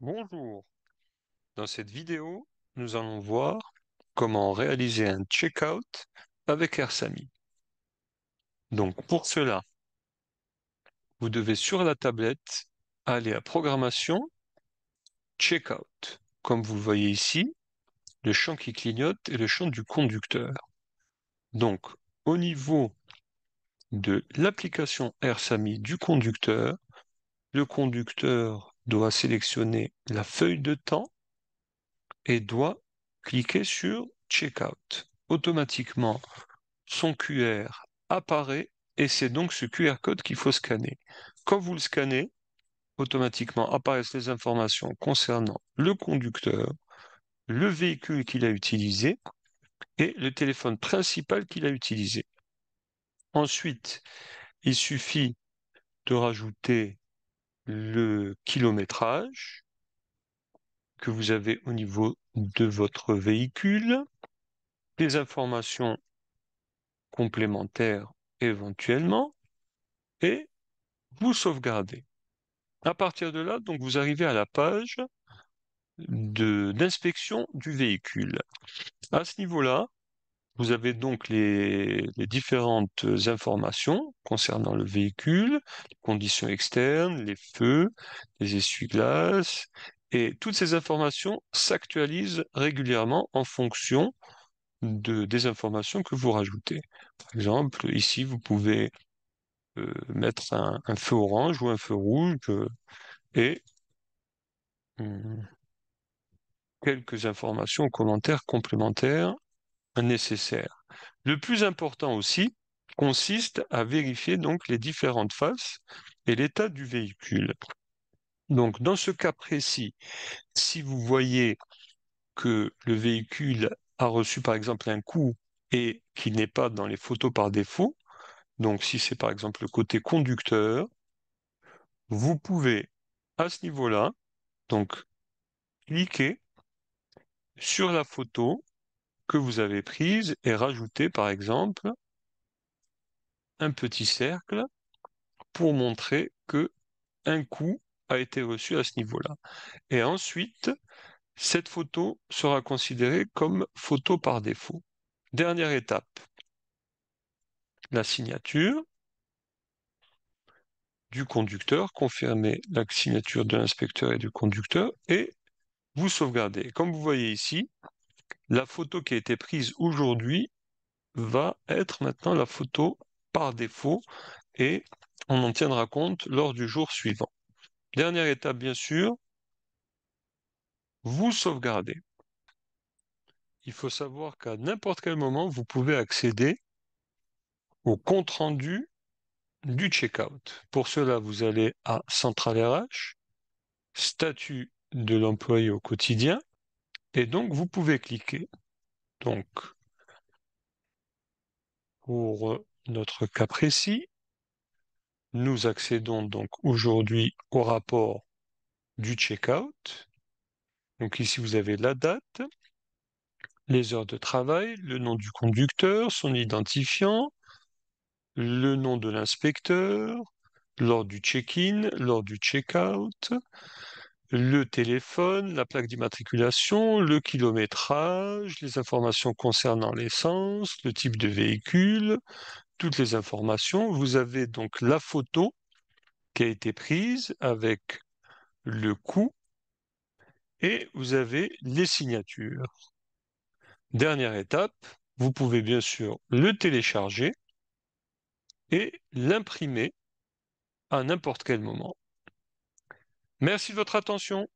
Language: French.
Bonjour, dans cette vidéo, nous allons voir comment réaliser un checkout avec AirSami. Donc pour cela, vous devez sur la tablette aller à Programmation, Checkout. Comme vous le voyez ici, le champ qui clignote est le champ du conducteur. Donc au niveau de l'application AirSami du conducteur, le conducteur doit sélectionner la feuille de temps et doit cliquer sur Checkout. Automatiquement, son QR apparaît et c'est donc ce QR code qu'il faut scanner. Quand vous le scannez, automatiquement apparaissent les informations concernant le conducteur, le véhicule qu'il a utilisé et le téléphone principal qu'il a utilisé. Ensuite, il suffit de rajouter le kilométrage que vous avez au niveau de votre véhicule, les informations complémentaires éventuellement, et vous sauvegardez. À partir de là, donc, vous arrivez à la page d'inspection du véhicule. À ce niveau-là, vous avez donc les différentes informations concernant le véhicule, les conditions externes, les feux, les essuie-glaces, et toutes ces informations s'actualisent régulièrement en fonction des informations que vous rajoutez. Par exemple, ici, vous pouvez mettre un feu orange ou un feu rouge et hum, quelques informations ou commentaires complémentaires nécessaires. Le plus important aussi consiste à vérifier donc les différentes faces et l'état du véhicule. Donc dans ce cas précis, si vous voyez que le véhicule a reçu par exemple un coup et qu'il n'est pas dans les photos par défaut, donc si c'est par exemple le côté conducteur, vous pouvez à ce niveau-là donc cliquer sur la photo que vous avez prise et rajouter par exemple un petit cercle pour montrer que un coup a été reçu à ce niveau-là. Et ensuite, cette photo sera considérée comme photo par défaut. Dernière étape, la signature du conducteur, confirmer la signature de l'inspecteur et du conducteur, et vous sauvegardez. Comme vous voyez ici, la photo qui a été prise aujourd'hui va être maintenant la photo par défaut et on en tiendra compte lors du jour suivant. Dernière étape, bien sûr, vous sauvegardez. Il faut savoir qu'à n'importe quel moment, vous pouvez accéder au compte-rendu du checkout. Pour cela, vous allez à Centrale RH, statut de l'employé au quotidien, et donc vous pouvez cliquer. Donc, pour notre cas précis, nous accédons donc aujourd'hui au rapport du checkout. Donc ici, vous avez la date, les heures de travail, le nom du conducteur, son identifiant, le nom de l'inspecteur, lors du check-in, lors du check-out, le téléphone, la plaque d'immatriculation, le kilométrage, les informations concernant l'essence, le type de véhicule, toutes les informations. Vous avez donc la photo qui a été prise avec le coût et vous avez les signatures. Dernière étape, vous pouvez bien sûr le télécharger et l'imprimer à n'importe quel moment. Merci de votre attention.